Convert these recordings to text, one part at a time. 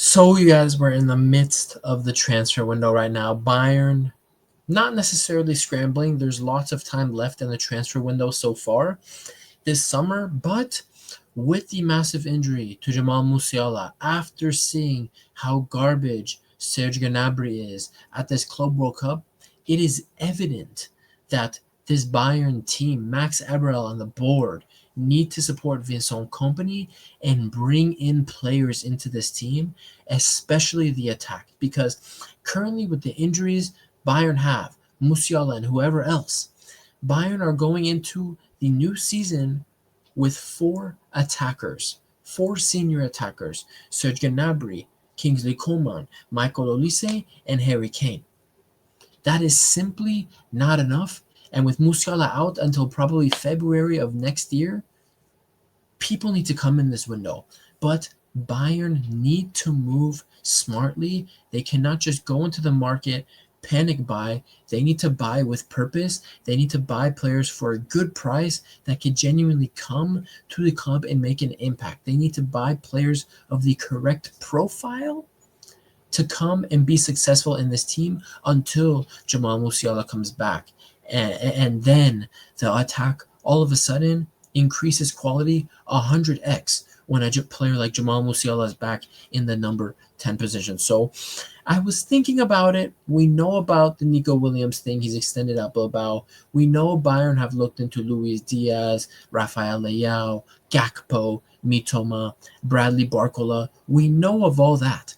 So, you guys, we're in the midst of the transfer window right now. Bayern, not necessarily scrambling. There's lots of time left in the transfer window so far this summer, but with the massive injury to Jamal Musiala, after seeing how garbage Serge Gnabry is at this Club World Cup, it is evident that this Bayern team, Max Eberl on the board, need to support Vincent Kompany and bring in players into this team, especially the attack. Because currently, with the injuries Bayern have, Musiala and whoever else, Bayern are going into the new season with four senior attackers: Serge Gnabry, Kingsley Coman, Michael Olise, and Harry Kane. That is simply not enough. And with Musiala out until probably February of next year, people need to come in this window. But Bayern need to move smartly. They cannot just go into the market, panic buy. They need to buy with purpose. They need to buy players for a good price that could genuinely come to the club and make an impact. They need to buy players of the correct profile to come and be successful in this team until Jamal Musiala comes back. And then the attack all of a sudden increases quality 100x when a player like Jamal Musiala is back in the number 10 position. So I was thinking about it. We know about the Nico Williams thing. He's extended out Bilbao. We know Bayern have looked into Luis Diaz, Rafael Leao, Gakpo, Mitoma, Bradley Barcola. We know of all that.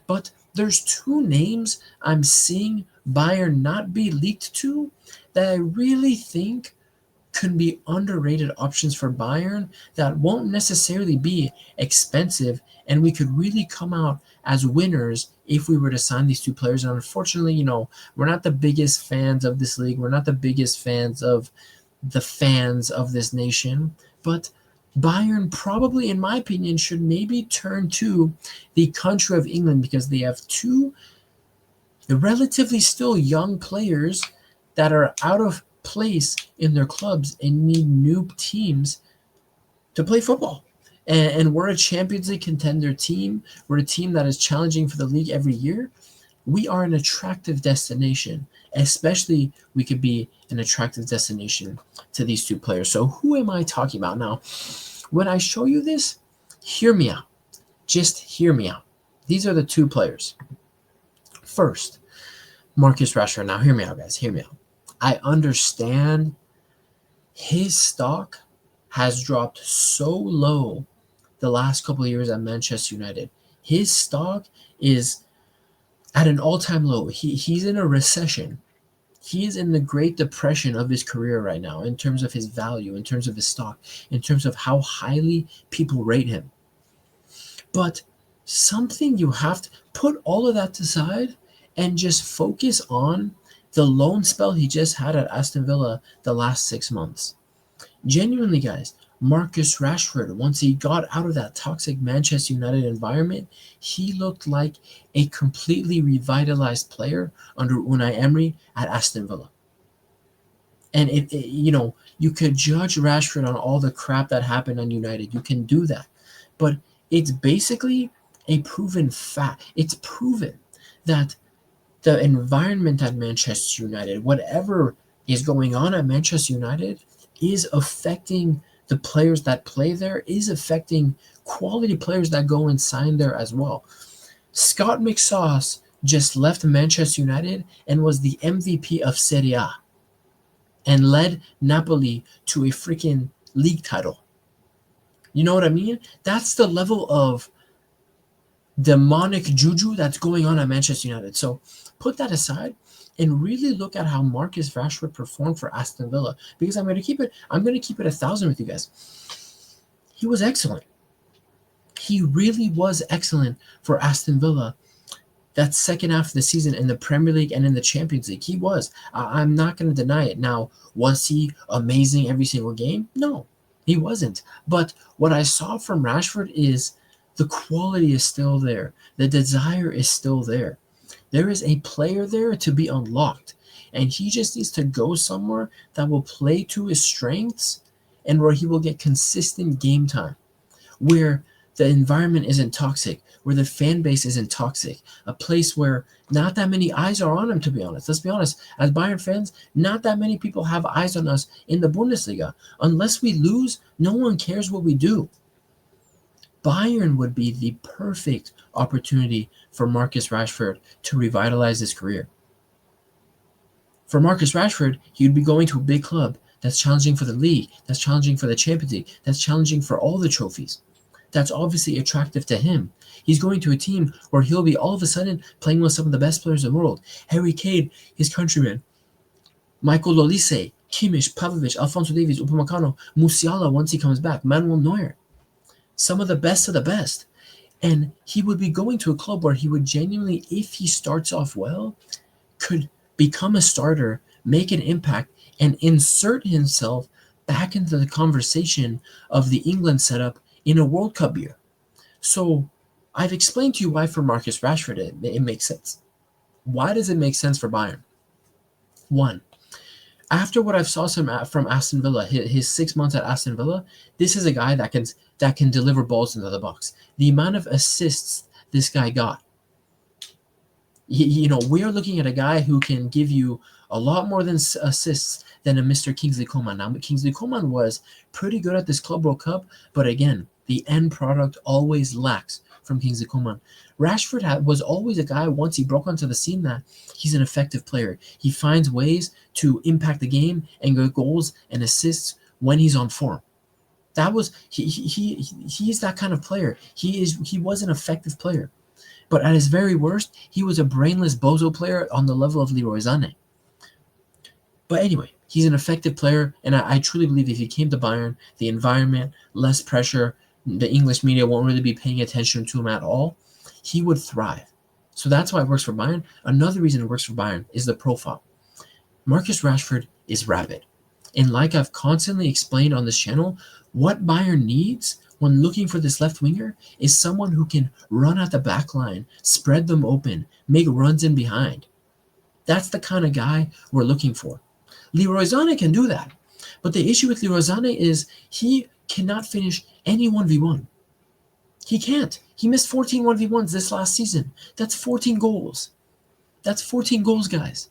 But there's two names I'm seeing Bayern not be leaked to that I really think could be underrated options for Bayern that won't necessarily be expensive, and we could really come out as winners if we were to sign these two players. And unfortunately, we're not the biggest fans of this league. We're not the biggest fans of the fans of this nation, but Bayern probably, in my opinion, should maybe turn to the country of England because they have two relatively still young players that are out of place in their clubs and need new teams to play football. And we're a Champions League contender team. We're a team that is challenging for the league every year. We are an attractive destination, especially we could be an attractive destination to these two players. So who am I talking about now? When I show you this, hear me out. Just hear me out. These are the two players. First, Marcus Rashford. Now hear me out, guys. Hear me out. I understand his stock has dropped so low the last couple of years at Manchester United. His stock is at an all-time low. He's in a recession. He is in the Great Depression of his career right now in terms of his value, in terms of his stock, in terms of how highly people rate him. But something you have to put all of that aside and just focus on the loan spell he just had at Aston Villa the last 6 months. Genuinely, guys, Marcus Rashford, once he got out of that toxic Manchester United environment, he looked like a completely revitalized player under Unai Emery at Aston Villa. And you could judge Rashford on all the crap that happened on United. You can do that. But it's basically a proven fact. It's proven that the environment at Manchester United, whatever is going on at Manchester United, is affecting the players that play there, is affecting quality players that go and sign there as well. Scott McSauce just left Manchester United and was the MVP of Serie A and led Napoli to a freaking league title. You know what I mean? That's the level of demonic juju that's going on at Manchester United. So put that aside and really look at how Marcus Rashford performed for Aston Villa, because I'm going to keep it 1,000 with you guys. He was excellent. He really was excellent for Aston Villa that second half of the season in the Premier League and in the Champions League. He was. I'm not going to deny it. Now, was he amazing every single game? No, he wasn't. But what I saw from Rashford is the quality is still there. The desire is still there. There is a player there to be unlocked, and he just needs to go somewhere that will play to his strengths and where he will get consistent game time, where the environment isn't toxic, where the fan base isn't toxic, a place where not that many eyes are on him, to be honest. Let's be honest. As Bayern fans, not that many people have eyes on us in the Bundesliga. Unless we lose, no one cares what we do. Bayern would be the perfect opportunity for Marcus Rashford to revitalize his career. For Marcus Rashford, he would be going to a big club that's challenging for the league, that's challenging for the Champions League, that's challenging for all the trophies. That's obviously attractive to him. He's going to a team where he'll be all of a sudden playing with some of the best players in the world. Harry Kane, his countryman, Michael Olise, Kimmich, Pavlovic, Alphonso Davies, Upamecano, Musiala once he comes back, Manuel Neuer. Some of the best of the best. And he would be going to a club where he would genuinely, if he starts off well, could become a starter, make an impact, and insert himself back into the conversation of the England setup in a World Cup year. So I've explained to you why for Marcus Rashford it makes sense. Why does it make sense for Bayern? One, after what I've saw from Aston Villa, his 6 months at Aston Villa, this is a guy that can deliver balls into the box. The amount of assists this guy got, we are looking at a guy who can give you a lot more than assists than a Mr. Kingsley Coman. Now, Kingsley Coman was pretty good at this Club World Cup, but again, the end product always lacks from Kingsley Coman. Rashford was always a guy, once he broke onto the scene, that he's an effective player. He finds ways to impact the game and get goals and assists when he's on form. That was he's that kind of player. He was an effective player. But at his very worst, he was a brainless bozo player on the level of Leroy Sané. But anyway, he's an effective player, and I truly believe if he came to Bayern, the environment, less pressure, the English media won't really be paying attention to him at all, he would thrive. So that's why it works for Bayern. Another reason it works for Bayern is the profile. Marcus Rashford is rapid. And like I've constantly explained on this channel, what Bayern needs when looking for this left winger is someone who can run at the back line, spread them open, make runs in behind. That's the kind of guy we're looking for. Leroy Sané can do that. But the issue with Leroy Sané is he cannot finish any 1v1. He can't. He missed 14 1v1s this last season. That's 14 goals. That's 14 goals, guys.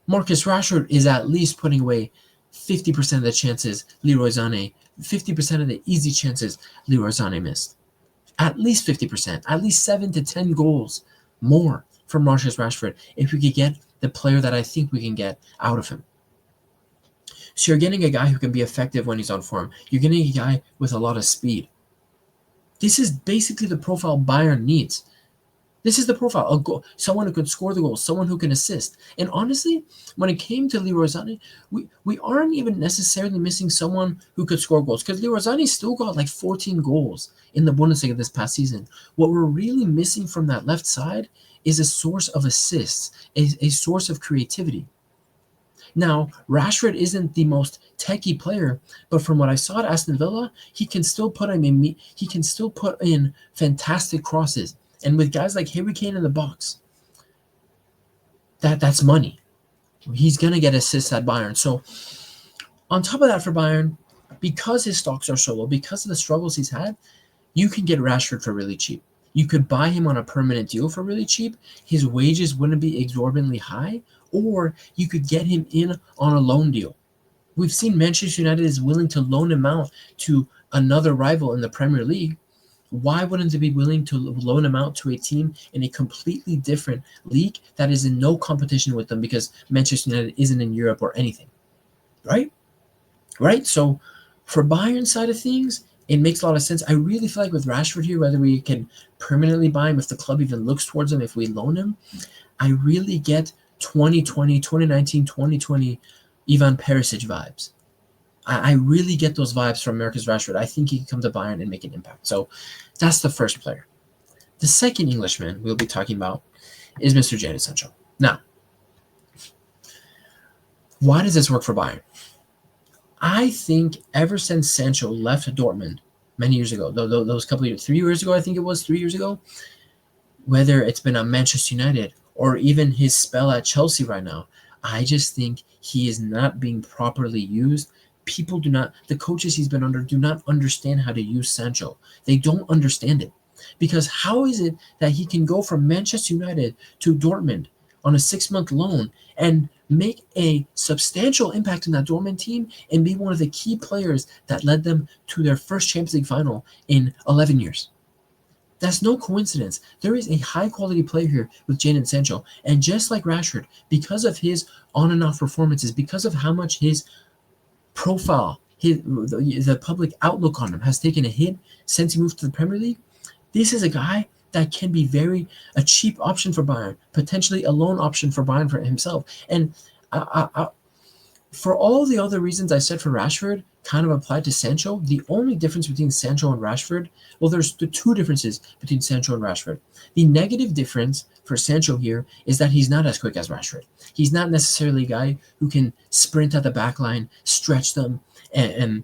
Marcus Rashford is at least putting away 50% of the chances Leroy Sané, 50% of the easy chances Leroy Sané missed. At least 50%, at least 7 to 10 goals more from Marcus Rashford if we could get the player that I think we can get out of him. So you're getting a guy who can be effective when he's on form. You're getting a guy with a lot of speed. This is basically the profile Bayern needs. This is the profile, someone who can score the goals, someone who can assist. And honestly, when it came to Leroy Sané, we aren't even necessarily missing someone who could score goals, because Leroy Sané still got like 14 goals in the Bundesliga this past season. What we're really missing from that left side is a source of assists, a source of creativity. Now, Rashford isn't the most techie player, but from what I saw at Aston Villa, he can still put in fantastic crosses. And with guys like Harry Kane in the box, that's money. He's going to get assists at Bayern. So on top of that for Bayern, because his stocks are so low, because of the struggles he's had, you can get Rashford for really cheap. You could buy him on a permanent deal for really cheap. His wages wouldn't be exorbitantly high, or you could get him in on a loan deal. We've seen Manchester United is willing to loan him out to another rival in the Premier League. Why wouldn't they be willing to loan him out to a team in a completely different league that is in no competition with them because Manchester United isn't in Europe or anything? Right? So for Bayern's side of things, it makes a lot of sense. I really feel like with Rashford here, whether we can permanently buy him, if the club even looks towards him, if we loan him, I really get 2020, 2019, 2020 Ivan Perisic vibes. I really get those vibes from Marcus Rashford. I think he can come to Bayern and make an impact. So that's the first player. The second Englishman we'll be talking about is Mr. Jadon Sancho. Now, why does this work for Bayern? I think ever since Sancho left Dortmund many years ago, those couple of years, 3 years ago, I think it was 3 years ago, whether it's been at Manchester United or even his spell at Chelsea right now, I just think he is not being properly used the coaches he's been under do not understand how to use Sancho. They don't understand it. Because how is it that he can go from Manchester United to Dortmund on a 6-month loan and make a substantial impact in that Dortmund team and be one of the key players that led them to their first Champions League final in 11 years? That's no coincidence. There is a high-quality player here with Jadon Sancho. And just like Rashford, because of his on and off performances, because of how much his profile, the public outlook on him has taken a hit since he moved to the Premier League, this is a guy that can be a cheap option for Bayern, potentially a loan option for Bayern for himself. And for all the other reasons I said for Rashford, kind of applied to Sancho. The only difference between Sancho and Rashford, well, there's the two differences between Sancho and Rashford. The negative difference for Sancho here is that he's not as quick as Rashford. He's not necessarily a guy who can sprint at the back line, stretch them, and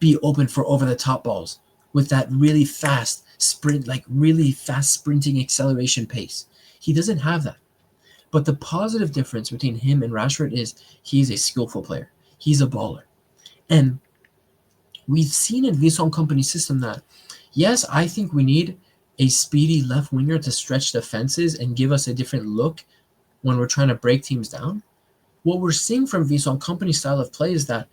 be open for over-the-top balls with that really fast sprint, like really fast sprinting acceleration pace. He doesn't have that. But the positive difference between him and Rashford is he's a skillful player. He's a baller. And we've seen in Vincent Kompany's system that, yes, I think we need a speedy left winger to stretch the fences and give us a different look when we're trying to break teams down. What we're seeing from Vincent Kompany's style of play is that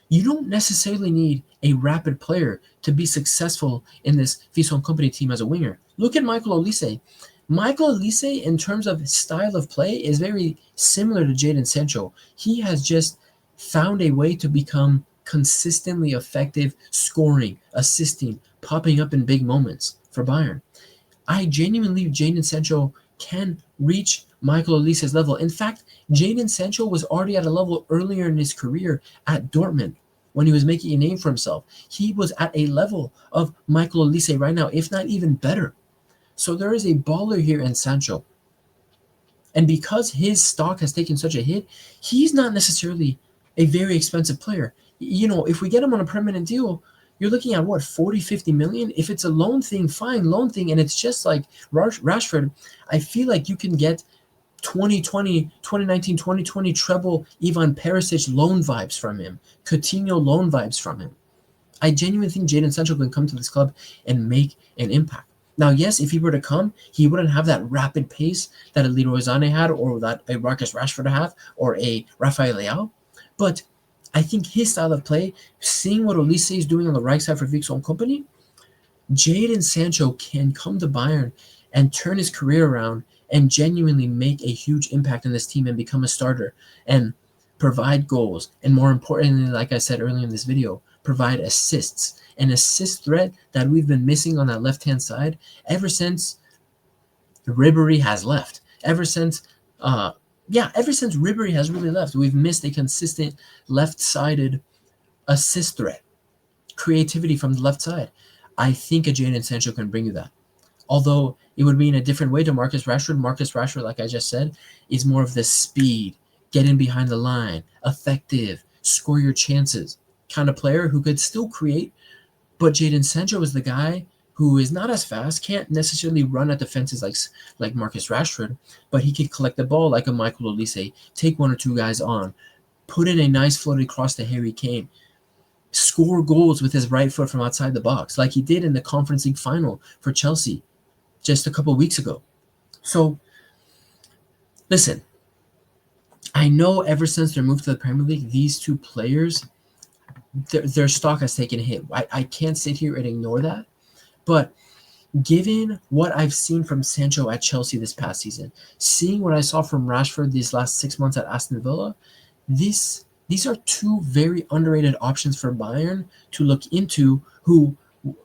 you don't necessarily need a rapid player to be successful in this Vincent Kompany team as a winger. Look at Michael Olise. Michael Olise, in terms of style of play, is very similar to Jadon Sancho. He has just found a way to become consistently effective, scoring, assisting, popping up in big moments for Bayern. I genuinely believe Jadon Sancho can reach Michael Olise's level. In fact, Jadon Sancho was already at a level earlier in his career at Dortmund when he was making a name for himself. He was at a level of Michael Olise right now, if not even better. So there is a baller here in Sancho. And because his stock has taken such a hit, he's not necessarily a very expensive player. You know, if we get him on a permanent deal, you're looking at what, 40, 50 million? If it's a loan thing, fine, loan thing, and it's just like Rashford, I feel like you can get 2020 treble Ivan Perisic loan vibes from him, Coutinho loan vibes from him. I genuinely think Jadon Sancho can come to this club and make an impact. Now, yes, if he were to come, he wouldn't have that rapid pace that a Leroy Sané had, or that a Marcus Rashford have, or a Rafael Leao. But I think his style of play, seeing what Olise is doing on the right side for Vincent Kompany, Jadon Sancho can come to Bayern and turn his career around and genuinely make a huge impact in this team and become a starter and provide goals. And more importantly, like I said earlier in this video, provide assists. An assist threat that we've been missing on that left-hand side ever since Ribéry has left. Ever since Ribéry has really left, we've missed a consistent left-sided assist threat. Creativity from the left side. I think a Jadon Sancho can bring you that. Although it would be in a different way to Marcus Rashford. Marcus Rashford, like I just said, is more of the speed, get in behind the line, effective, score your chances kind of player who could still create. But Jadon Sancho is the guy who is not as fast, can't necessarily run at the fences like Marcus Rashford, but he could collect the ball like a Michael Olise, take one or two guys on, put in a nice floated cross to Harry Kane, score goals with his right foot from outside the box, like he did in the Conference League final for Chelsea just a couple weeks ago. So, listen, I know ever since their move to the Premier League, these two players, their stock has taken a hit. I can't sit here and ignore that. But given what I've seen from Sancho at Chelsea this past season, seeing what I saw from Rashford these last 6 months at Aston Villa, these are two very underrated options for Bayern to look into who,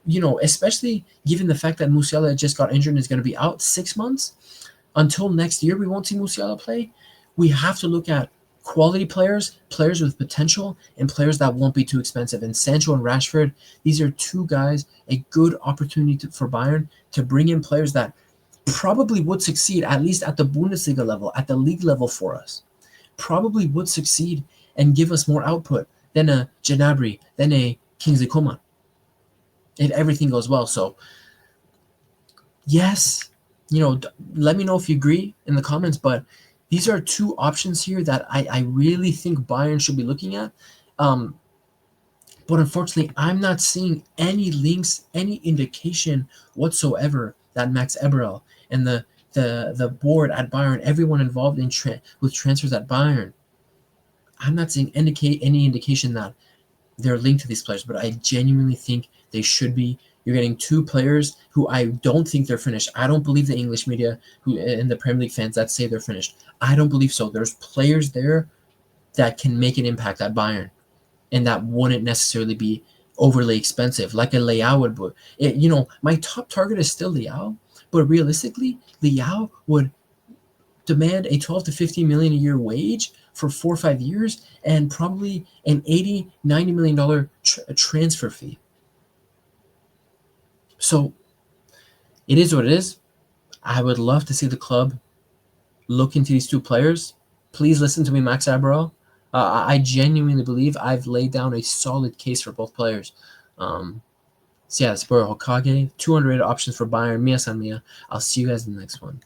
you know, especially given the fact that Musiala just got injured and is going to be out 6 months. Until next year, we won't see Musiala play. We have to look at quality players, players with potential, and players that won't be too expensive. And Sancho and Rashford, these are two guys, a good opportunity for Bayern to bring in players that probably would succeed, at least at the Bundesliga level, at the league level for us. Probably would succeed and give us more output than a Gnabry, than a Kingsley Coman, if everything goes well. So, yes, you know, let me know if you agree in the comments, but these are two options here that I really think Bayern should be looking at. Um, but unfortunately, I'm not seeing any links, any indication whatsoever that Max Eberl and the board at Bayern, everyone involved in with transfers at Bayern, I'm not seeing any indication that they're linked to these players. But I genuinely think they should be. You're getting two players who I don't think they're finished. I don't believe the English media who and the Premier League fans that say they're finished. I don't believe so. There's players there that can make an impact at Bayern, and that wouldn't necessarily be overly expensive, like a Leao would. My top target is still Leao, but realistically, Leao would demand a 12 to 15 million a year wage for 4 or 5 years and probably an 80, $90 million transfer fee. So it is what it is. I would love to see the club look into these two players. Please listen to me, Max Aberl. I genuinely believe I've laid down a solid case for both players. So yeah, Spur Hokage, 200 options for Bayern. Mia San Mia. I'll see you guys in the next one.